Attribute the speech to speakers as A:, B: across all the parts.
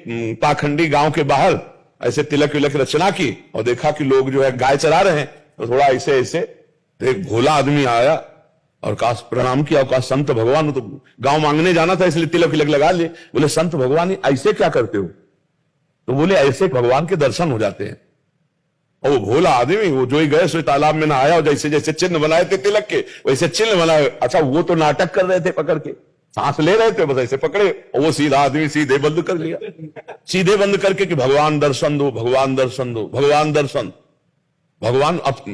A: पाखंडी गांव के बाहर ऐसे तिलक विलक रचना की और देखा कि लोग जो है गाय चरा रहे हैं, तो थोड़ा ऐसे ऐसे तो एक भोला आदमी आया और कहा, प्रणाम किया और कहा, संत भगवान, तो गांव मांगने जाना था इसलिए तिलक विलक लगा लिए। बोले संत भगवान ऐसे क्या करते हो? तो बोले ऐसे भगवान के दर्शन हो जाते हैं। और वो भोला आदमी वो जो ही गए सो तालाब में नहाया और जैसे जैसे चिन्ह बनाए थे तिलक के वैसे चिन्ह बनाए। अच्छा, वो तो नाटक कर रहे थे, पकड़ के सांस ले रहे थे, बस ऐसे पकड़े और वो सीधा आदमी सीधे बंद कर लिया, सीधे बंद करके कि भगवान दर्शन दो, भगवान दर्शन दो, भगवान दर्शन। भगवान अब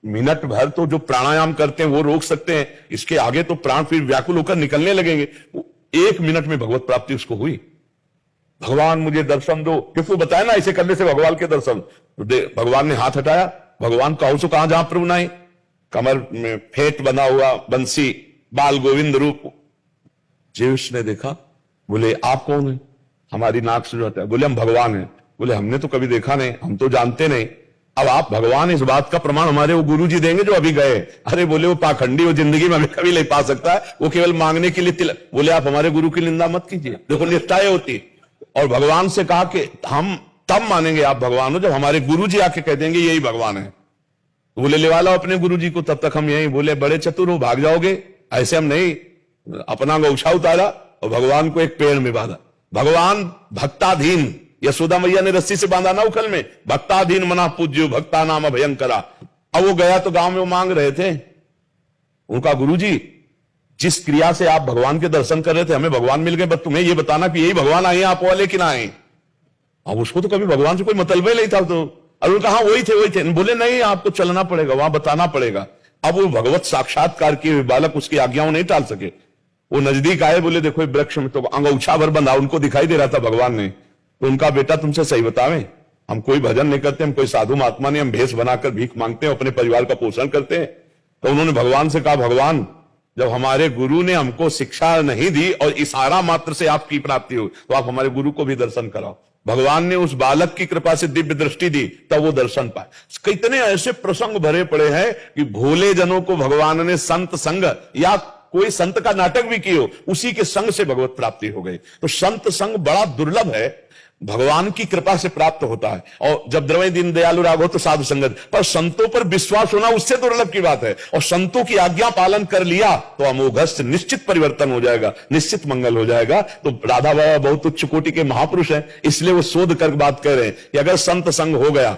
A: मिनट भर तो जो प्राणायाम करते हैं वो रोक सकते हैं, इसके आगे तो प्राण फिर व्याकुल होकर निकलने लगेंगे। 1 मिनट में भगवत प्राप्ति उसको हुई। भगवान मुझे दर्शन दो, किसको बताया ना ऐसे करने से भगवान के दर्शन। तो भगवान ने हाथ हटाया, भगवान का उस कहां जहां प्रभु नाई, कमर में फेंट बना हुआ बंसी, बाल गोविंद रूप। जेविश ने देखा, बोले आप कौन है? हमारी नाक से जो होता है। बोले हम भगवान हैं। बोले हमने तो कभी देखा नहीं, हम तो जानते नहीं। अब आप भगवान, इस बात का प्रमाण हमारे वो गुरु जी देंगे जो अभी गए। अरे बोले वो पाखंडी वो जिंदगी में कभी नहीं पा सकता है, वो केवल मांगने के लिए तिलक। बोले आप हमारे गुरु की निंदा मत कीजिए, देखो निष्ठाएं होती। और भगवान से कहा कि हम तब मानेंगे आप भगवान हो जब हमारे गुरु जी आके कह देंगे यही भगवान है। तो बोले ले वाला अपने गुरु जी को, तब तक हम यही। बोले बड़े चतुर हो, भाग जाओगे, ऐसे हम नहीं। अपना गौछा उतारा और भगवान को एक पेड़ में बांधा। भगवान भक्ताधीन, यशोदा मैया ने रस्सी से बांधा ना उखल में, भक्ताधीन मना पूज्यो भक्ता नाम भयंकरा। अब वो गया तो गांव में वो मांग रहे थे, उनका गुरुजी जिस क्रिया से आप भगवान के दर्शन कर रहे थे हमें भगवान मिल गए, बस तुम्हें ये बताना कि यही भगवान आए आप वाले कि ना आए। अब उसको तो कभी भगवान से कोई मतलब ही नहीं था। तो और कहा वही थे। बोले नहीं, आपको चलना पड़ेगा, वहां बताना पड़ेगा। अब वो भगवत साक्षात्कार किए बालक उसकी आज्ञाओं नहीं टाल सके। वो नजदीक आए, बोले देखो वृक्ष में तो अंगूछा भर बंधा, उनको दिखाई दे रहा था भगवान ने। तो उनका बेटा तुमसे सही बतावे, हम कोई भजन नहीं करते, हम कोई साधु महात्मा नहीं, हम भेष बनाकर भीख मांगते हैं, अपने परिवार का पोषण करते हैं। तो उन्होंने भगवान से कहा, भगवान जब हमारे गुरु ने हमको शिक्षा नहीं दी और इशारा मात्र से आपकी प्राप्ति हो, तो आप हमारे गुरु को भी दर्शन कराओ। भगवान ने उस बालक की कृपा से दिव्य दृष्टि दी, तब वो दर्शन पाए। कितने ऐसे प्रसंग भरे पड़े हैं कि भोले जनों को भगवान ने संत संग या कोई संत का नाटक भी किए हो, उसी के संग से भगवत प्राप्ति हो गई। तो संत संग बड़ा दुर्लभ है, भगवान की कृपा से प्राप्त होता है। और जब द्रव्य दीन दयालु राग हो तो साधु संगत, पर संतों पर विश्वास होना उससे दुर्लभ की बात है। और संतों की आज्ञा पालन कर लिया तो अमोघस्त निश्चित परिवर्तन हो जाएगा, निश्चित मंगल हो जाएगा। तो राधा बाबा बहुत उच्च कोटि के महापुरुष हैं, इसलिए वो शोध कर बात कह रहे हैं कि अगर संत संग हो गया,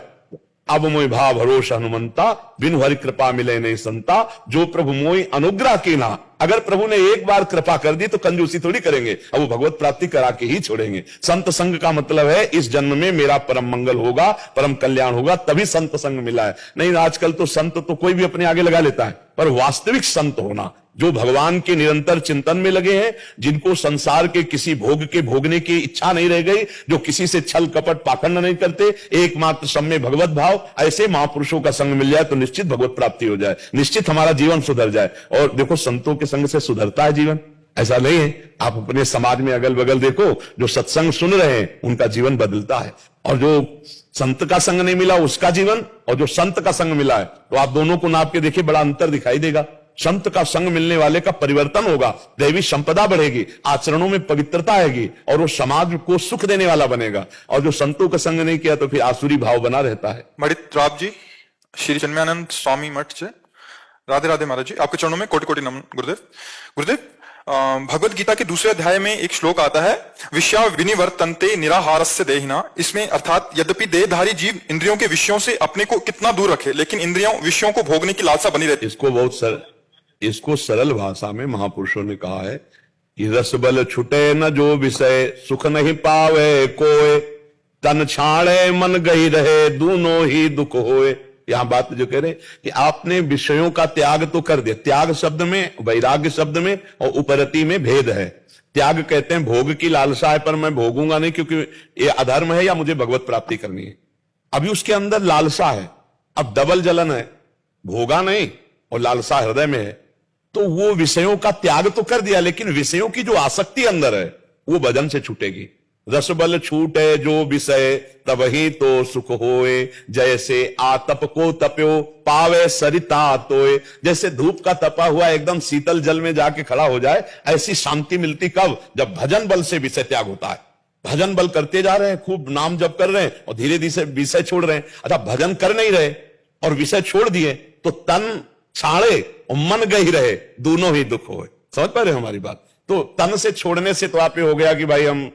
A: अब मोहि भाव भरोसा हनुमंता, बिनु हरि कृपा मिले नहीं संता, जो प्रभु मोहि अनुग्रह की ना। अगर प्रभु ने एक बार कृपा कर दी तो कंजूसी थोड़ी करेंगे, अब वो भगवत प्राप्ति करा के ही छोड़ेंगे। संत संग का मतलब है इस जन्म में मेरा परम मंगल होगा, परम कल्याण होगा, तभी संत संग मिला है। नहीं आजकल तो संत तो कोई भी अपने आगे लगा लेता है, पर वास्तविक संत होना जो भगवान के निरंतर चिंतन में लगे हैं, जिनको संसार के किसी भोग के भोगने की इच्छा नहीं रह गई, जो किसी से छल कपट पाखंड नहीं करते, एकमात्र सब में भगवत भाव, ऐसे महापुरुषों का संग मिल जाए तो निश्चित भगवत प्राप्ति हो जाए, निश्चित हमारा जीवन सुधर जाए। और देखो संतों के संग से सुधरता है जीवन, ऐसा नहीं है। आप अपने समाज में अगल बगल देखो, जो सत्संग सुन रहे हैं उनका जीवन बदलता है, और जो संत का संग नहीं मिला उसका जीवन, और जो संत का संग मिला है, तो आप दोनों को नाप के देखिए, बड़ा अंतर दिखाई देगा। संत का संग मिलने वाले का परिवर्तन होगा, दैवी संपदा बढ़ेगी, आचरणों में पवित्रता आएगी, और वो समाज को सुख देने वाला बनेगा। और जो संतों का संग नहीं किया तो फिर आसुरी भाव बना रहता है।
B: मणित राव जी, श्री चिन्मयानंद स्वामी मठ से, राधे राधे महाराज जी, आपके चरणों में कोटि कोटि नमन। गुरुदेव, गुरुदेव, भगवद गीता के दूसरे अध्याय में एक श्लोक आता है, विषया विनिवर्तन्ते निराहारस्य देहिना। इसमें अर्थात यद्यपि देहधारी जीव इंद्रियों के विषयों से अपने को कितना दूर रखे, लेकिन इंद्रियों विषयों को भोगने की लालसा बनी रहती है।
A: इसको सरल भाषा में महापुरुषों ने कहा है कि रस बल छुटे न जो विषय, सुख नहीं पावे कोय, तन छाड़े मन गई रहे, दोनों ही दुख होए। यहां बात जो कह रहे कि आपने विषयों का त्याग तो कर दिया। त्याग शब्द में, वैराग्य शब्द में और उपरति में भेद है। त्याग कहते हैं भोग की लालसा है, पर मैं भोगूंगा नहीं क्योंकि ये अधर्म है या मुझे भगवत प्राप्ति करनी है। अभी उसके अंदर लालसा है, अब डबल जलन है, भोगा नहीं और लालसा हृदय में है, तो वो विषयों का त्याग तो कर दिया, लेकिन विषयों की जो आसक्ति अंदर है वो भजन से छूटेगी। रस बल छूटे जो विषय, तब ही तो सुख होए, जैसे आतप को तप्यो पावे सरिता तोए। जैसे धूप का तपा हुआ एकदम शीतल जल में जाके खड़ा हो जाए, ऐसी शांति मिलती कब? जब भजन बल से विषय त्याग होता है। भजन बल करते जा रहे हैं, खूब नाम जप कर रहे हैं और धीरे धीरे विषय छोड़ रहे हैं। अच्छा, भजन कर नहीं रहे और विषय छोड़ दिए तो तन छाड़े और मन गई रहे, दोनों ही दुख होए। समझ पा रहे हो हमारी बात? तो तन से छोड़ने से तो आप ये हो गया कि भाई हम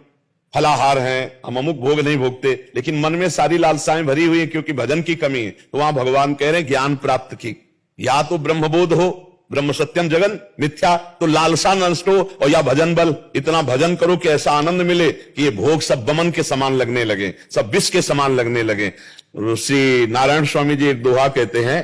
A: फलाहार हैं, हम अमुक भोग नहीं भोगते, लेकिन मन में सारी लालसाएं भरी हुई है क्योंकि भजन की कमी है। तो वहां भगवान कह रहे हैं ज्ञान प्राप्त की, या तो ब्रह्मबोध हो, ब्रह्म सत्यम जगन मिथ्या, तो लालसा नष्ट हो, और या भजन बल, इतना भजन करो कि ऐसा आनंद मिले कि ये भोग सब बमन के समान लगने लगे, सब विष के समान लगने लगे। श्री नारायण स्वामी जी एक दोहा कहते हैं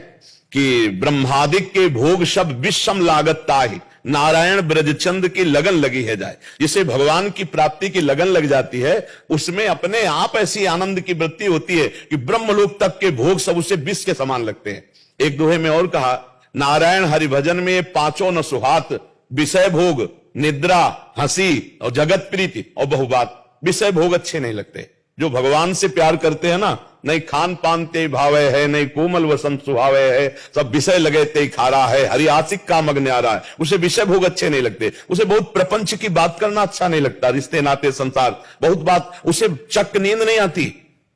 A: कि ब्रह्मादिक के भोग सब विषम लागत ताहि, नारायण ब्रजचंद की लगन लगी है जाए। जिसे भगवान की प्राप्ति की लगन लग जाती है, उसमें अपने आप ऐसी आनंद की वृत्ति होती है कि ब्रह्मलोक तक के भोग सब उसे विष के समान लगते हैं। एक दोहे में और कहा, नारायण हरिभजन में पांचों न सुहात, विषय भोग, निद्रा, हंसी और जगत प्रीति और बहुबात। विषय भोग अच्छे नहीं लगते। जो भगवान से प्यार करते हैं ना, नहीं खान पान ते भावे है, नहीं कोमल वसंत सुहावे है, सब विषय लगे ते खारा है, हरि आशिक का मग्न आ रहा है, उसे विषय भोग अच्छे नहीं लगते। उसे बहुत प्रपंच की बात करना अच्छा नहीं लगता, रिश्ते नाते संसार बहुत बात, उसे चक नींद नहीं आती,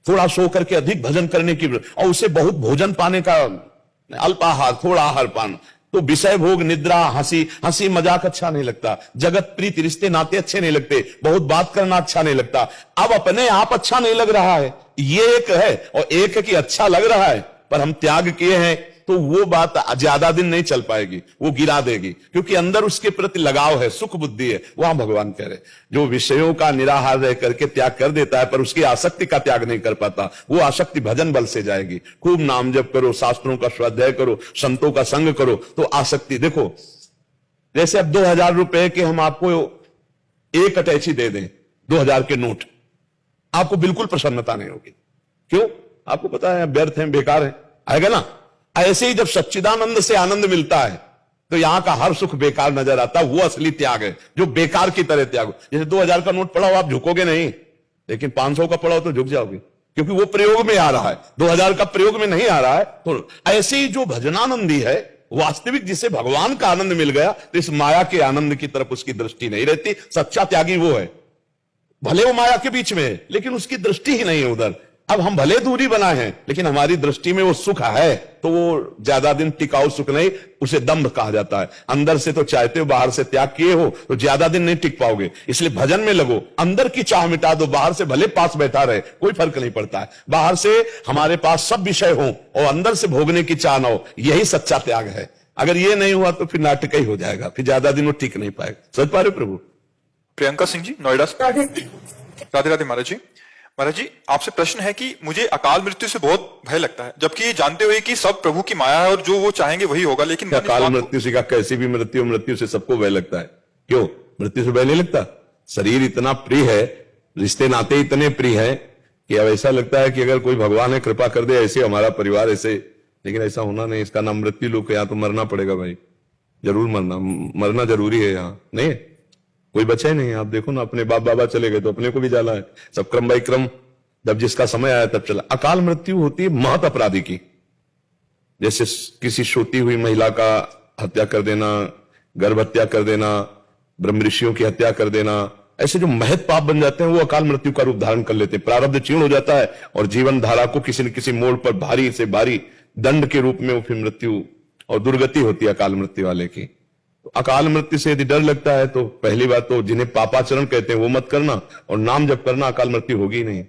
A: थोड़ा सो करके अधिक भजन करने की, और उसे बहुत भोजन पाने का, अल्पाहार थोड़ा आहार पान, तो विषय भोग, निद्रा, हंसी मजाक अच्छा नहीं लगता, जगत प्रीति रिश्ते नाते अच्छे नहीं लगते, बहुत बात करना अच्छा नहीं लगता। अब अपने आप अच्छा नहीं लग रहा है, ये एक है, और एक है कि अच्छा लग रहा है पर हम त्याग किए हैं, तो वो बात ज्यादा दिन नहीं चल पाएगी, वो गिरा देगी, क्योंकि अंदर उसके प्रति लगाव है, सुख बुद्धि है। वहां भगवान कह रहे जो विषयों का निराहार रह करके त्याग कर देता है पर उसकी आसक्ति का त्याग नहीं कर पाता, वो आसक्ति भजन बल से जाएगी। खूब नाम जप करो, शास्त्रों का स्वाध्याय करो, संतों का संग करो, तो आसक्ति देखो। जैसे अब 2000 रुपए के हम आपको एक अटैची दे दें, 2000 के नोट, आपको बिल्कुल प्रसन्नता नहीं होगी। क्यों? आपको पता है व्यर्थ है, बेकार है, आएगा ना। ऐसे ही जब सच्चिदानंद से आनंद मिलता है तो यहां का हर सुख बेकार नजर आता है, वो असली त्याग है, जो बेकार की तरह त्याग। जैसे 2000 का नोट पड़ा हो, आप झुकोगे नहीं, लेकिन 500 का पड़ा हो तो झुक जाओगे, क्योंकि वो प्रयोग में आ रहा है, 2000 का प्रयोग में नहीं आ रहा है। तो ऐसे ही जो भजनानंदी है, वास्तविक जिसे भगवान का आनंद मिल गया, तो इस माया के आनंद की तरफ उसकी दृष्टि नहीं रहती। सच्चा त्यागी वो है, भले वो माया के बीच में है लेकिन उसकी दृष्टि ही नहीं है उधर। अब हम भले दूरी बनाए हैं लेकिन हमारी दृष्टि में वो सुख है, तो वो ज्यादा दिन टिकाऊ सुख नहीं, उसे दम्भ कहा जाता है। अंदर से तो चाहते हो, बाहर से त्याग किए हो तो ज्यादा दिन नहीं टिक पाओगे, इसलिए भजन में लगो। अंदर की चाह मिटा दो, बाहर से भले पास बैठा रहे, कोई फर्क नहीं पड़ता है। बाहर से हमारे पास सब विषय हो और अंदर से भोगने की चाह ना हो, यही सच्चा त्याग है। अगर ये नहीं हुआ तो फिर नाटक ही हो जाएगा, फिर ज्यादा दिन वो टिक नहीं पाएगा। समझ पा रहे प्रभु?
B: प्रियंका सिंह जी, नोएडा से। राधे राधे महाराज जी। महाराज जी, आपसे प्रश्न है कि मुझे अकाल मृत्यु से बहुत भय लगता है, जबकि ये जानते हुए कि सब प्रभु की माया है और जो वो चाहेंगे वही होगा, लेकिन
A: अकाल मृत्यु से, कैसी भी मृत्यु से सबको भय लगता है। क्यों? मृत्यु से भय नहीं लगता। शरीर इतना प्रिय है, रिश्ते नाते इतने प्रिय है कि अब ऐसा लगता है कि अगर कोई भगवान है कृपा कर दे, ऐसे हमारा परिवार ऐसे, लेकिन ऐसा होना नहीं। इसका नाम मृत्यु लोक है, यहाँ तो मरना पड़ेगा भाई, जरूर मरना जरूरी है। यहाँ नहीं कोई बचा ही नहीं। आप देखो ना, अपने बाप बाबा चले गए तो अपने को भी जाला है, सब क्रम बाई क्रम, जब जिसका समय आया तब चला। अकाल मृत्यु होती है महत अपराधी की, जैसे किसी सोती हुई महिला का हत्या कर देना, गर्भ हत्या कर देना, ब्रह्म ऋषियों की हत्या कर देना, ऐसे जो महत पाप बन जाते हैं वो अकाल मृत्यु का रूप धारण कर लेते हैं। प्रारब्ध क्षीण हो जाता है और जीवन धारा को किसी न किसी मोड़ पर भारी से भारी दंड के रूप में वो फिर मृत्यु और दुर्गति होती है अकाल मृत्यु वाले की। अकाल मृत्यु से यदि डर लगता है तो पहली बात तो जिन्हें पापाचरण कहते हैं वो मत करना, और नाम जप करना, अकाल मृत्यु होगी ही नहीं।